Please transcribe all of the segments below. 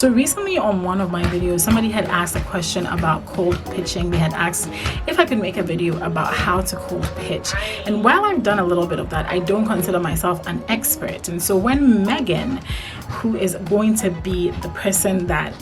So recently on one of my videos, somebody had asked a question about cold pitching. They had asked if I could make a video about how to cold pitch. And while I've done a little bit of that, I don't consider myself an expert. And so when Megan, who is going to be the person that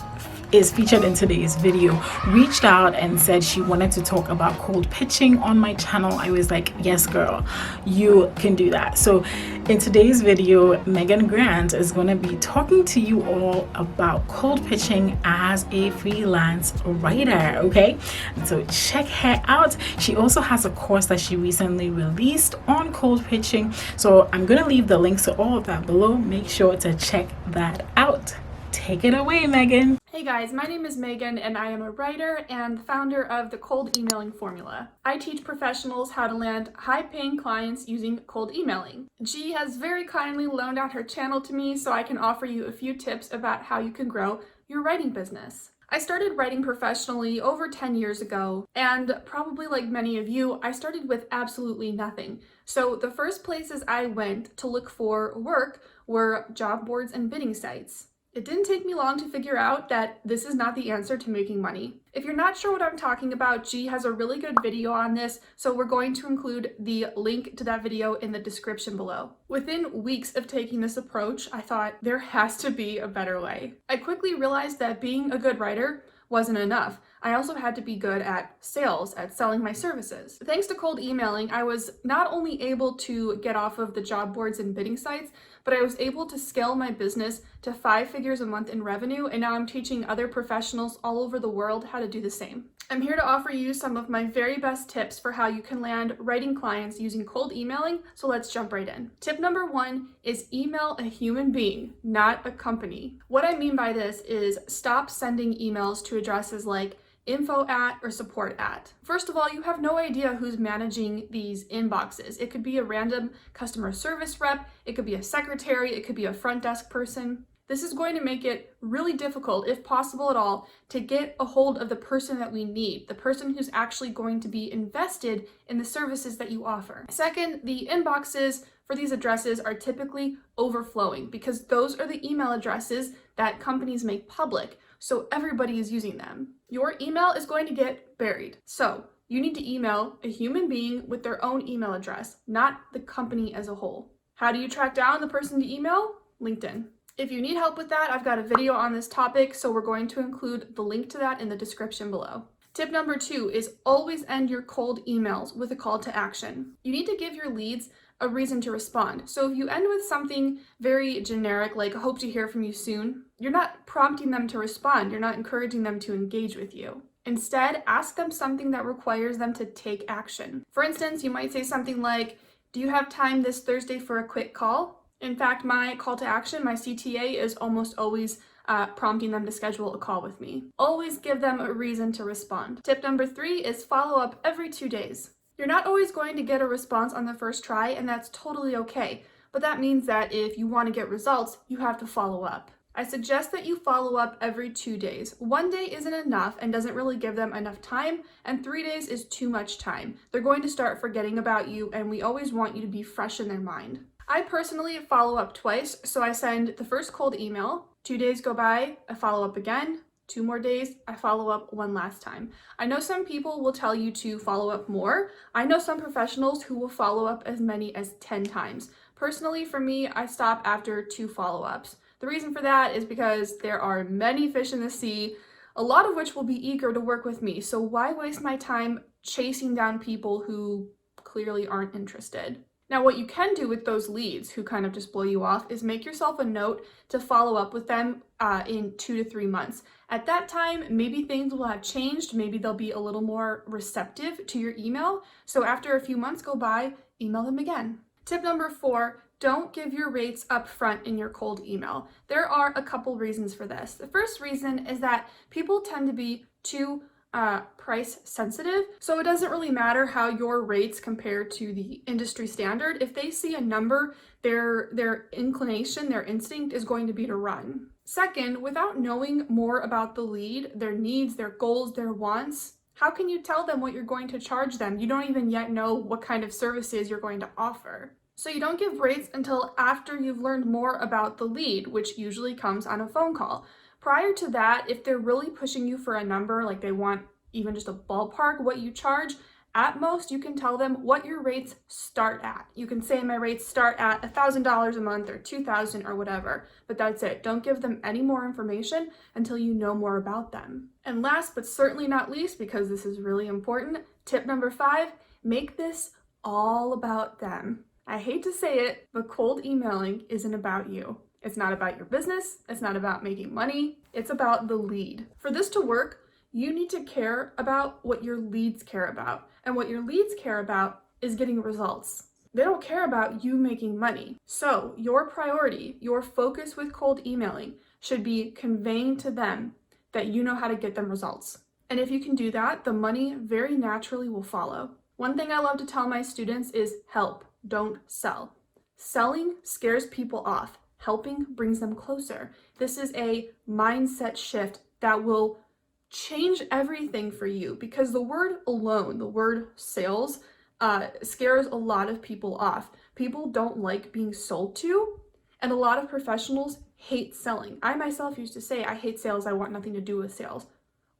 is featured in today's video, reached out and said she wanted to talk about cold pitching on my channel, I was like, yes girl, you can do that. So in today's video, Megan Grant is going to be talking to you all about cold pitching as a freelance writer. Okay, so check her out. She also has a course that she recently released on cold pitching, so I'm going to leave the links to all of that below. Make sure to check that out. Take it away, Megan. Hey guys, my name is Megan and I am a writer and the founder of the Cold Emailing Formula. I teach professionals how to land high-paying clients using cold emailing. She has very kindly loaned out her channel to me so I can offer you a few tips about how you can grow your writing business. I started writing professionally over 10 years ago, and probably like many of you, I started with absolutely nothing. So the first places I went to look for work were job boards and bidding sites. It didn't take me long to figure out that this is not the answer to making money. If you're not sure what I'm talking about, G has a really good video on this, so we're going to include the link to that video in the description below. Within weeks of taking this approach, I thought there has to be a better way. I quickly realized that being a good writer wasn't enough. I also had to be good at sales, at selling my services. Thanks to cold emailing, I was not only able to get off of the job boards and bidding sites, but I was able to scale my business to 5 figures a month in revenue, and now I'm teaching other professionals all over the world how to do the same. I'm here to offer you some of my very best tips for how you can land writing clients using cold emailing, so let's jump right in. Tip number 1 is email a human being, not a company. What I mean by this is stop sending emails to addresses like info@ or support@. First of all, you have no idea who's managing these inboxes. It could be a random customer service rep, it could be a secretary, it could be a front desk person. This is going to make it really difficult, if possible at all, to get a hold of the person that we need, the person who's actually going to be invested in the services that you offer. Second, the inboxes for these addresses are typically overflowing because those are the email addresses that companies make public, so everybody is using them. Your email is going to get buried. So you need to email a human being with their own email address, not the company as a whole. How do you track down the person to email? LinkedIn. If you need help with that, I've got a video on this topic, so we're going to include the link to that in the description below. Tip number 2 is always end your cold emails with a call to action. You need to give your leads a reason to respond. So if you end with something very generic, like hope to hear from you soon, you're not prompting them to respond. You're not encouraging them to engage with you. Instead, ask them something that requires them to take action. For instance, you might say something like, do you have time this Thursday for a quick call? In fact, my call to action, my CTA, is almost always prompting them to schedule a call with me. Always give them a reason to respond. Tip number 3 is follow up every 2 days. You're not always going to get a response on the first try, and that's totally okay. But that means that if you want to get results, you have to follow up. I suggest that you follow up every 2 days. 1 day isn't enough and doesn't really give them enough time, and 3 days is too much time. They're going to start forgetting about you, and we always want you to be fresh in their mind. I personally follow up twice, so I send the first cold email, 2 days go by, I follow up again, 2 more days, I follow up one last time. I know some people will tell you to follow up more. I know some professionals who will follow up as many as 10 times. Personally, for me, I stop after 2 follow-ups. The reason for that is because there are many fish in the sea, a lot of which will be eager to work with me. So why waste my time chasing down people who clearly aren't interested? Now, what you can do with those leads who kind of just blow you off is make yourself a note to follow up with them in 2 to 3 months. At that time, maybe things will have changed. Maybe they'll be a little more receptive to your email. So after a few months go by, email them again. Tip number 4, don't give your rates up front in your cold email. There are a couple reasons for this. The first reason is that people tend to be too price sensitive. So it doesn't really matter how your rates compare to the industry standard. If they see a number, their inclination, their instinct is going to be to run. Second, without knowing more about the lead, their needs, their goals, their wants, how can you tell them what you're going to charge them? You don't even yet know what kind of services you're going to offer. So you don't give rates until after you've learned more about the lead, which usually comes on a phone call. Prior to that, if they're really pushing you for a number, like they want even just a ballpark what you charge, at most you can tell them what your rates start at. You can say my rates start at $1,000 a month or $2,000 or whatever, but that's it. Don't give them any more information until you know more about them. And last but certainly not least, because this is really important, tip number 5, make this all about them. I hate to say it, but cold emailing isn't about you. It's not about your business. It's not about making money. It's about the lead. For this to work, you need to care about what your leads care about. And what your leads care about is getting results. They don't care about you making money. So your priority, your focus with cold emailing should be conveying to them that you know how to get them results. And if you can do that, the money very naturally will follow. One thing I love to tell my students is help, don't sell. Selling scares people off. Helping brings them closer. This is a mindset shift that will change everything for you, because the word alone, the word sales, scares a lot of people off. People don't like being sold to, and a lot of professionals hate selling. I myself used to say, I hate sales, I want nothing to do with sales.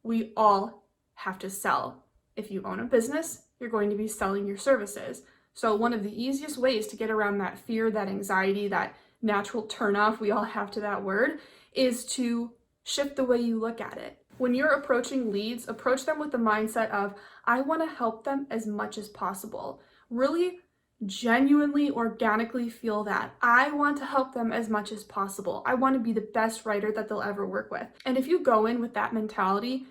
We all have to sell. If you own a business, you're going to be selling your services. So one of the easiest ways to get around that fear, that anxiety, that natural turnoff we all have to that word, is to shift the way you look at it. When you're approaching leads, approach them with the mindset of, I want to help them as much as possible. Really genuinely, organically feel that. I want to help them as much as possible. I want to be the best writer that they'll ever work with. And if you go in with that mentality,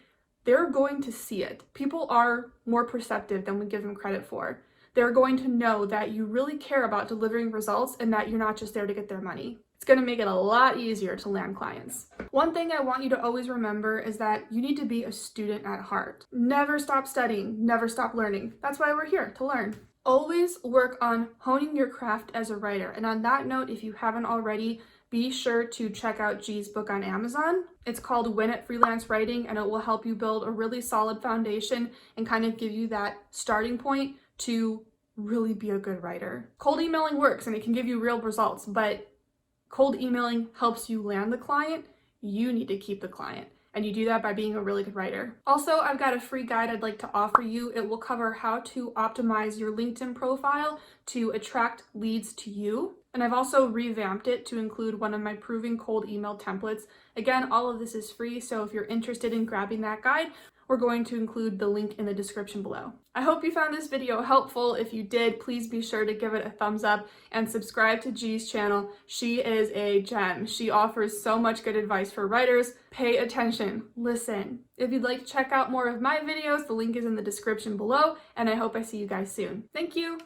they're going to see it. People are more perceptive than we give them credit for. They're going to know that you really care about delivering results and that you're not just there to get their money. It's going to make it a lot easier to land clients. One thing I want you to always remember is that you need to be a student at heart. Never stop studying, never stop learning. That's why we're here, to learn. Always work on honing your craft as a writer. And on that note, if you haven't already, be sure to check out G's book on Amazon. It's called Win at Freelance Writing, and it will help you build a really solid foundation and kind of give you that starting point to really be a good writer. Cold emailing works and it can give you real results, but cold emailing helps you land the client. You need to keep the client. And you do that by being a really good writer. Also, I've got a free guide I'd like to offer you. It will cover how to optimize your LinkedIn profile to attract leads to you. And I've also revamped it to include one of my proven cold email templates. Again, all of this is free, so if you're interested in grabbing that guide, we're going to include the link in the description below. I hope you found this video helpful. If you did, please be sure to give it a thumbs up and subscribe to G's channel. She is a gem. She offers so much good advice for writers. Pay attention, listen. If you'd like to check out more of my videos, the link is in the description below, and I hope I see you guys soon. Thank you.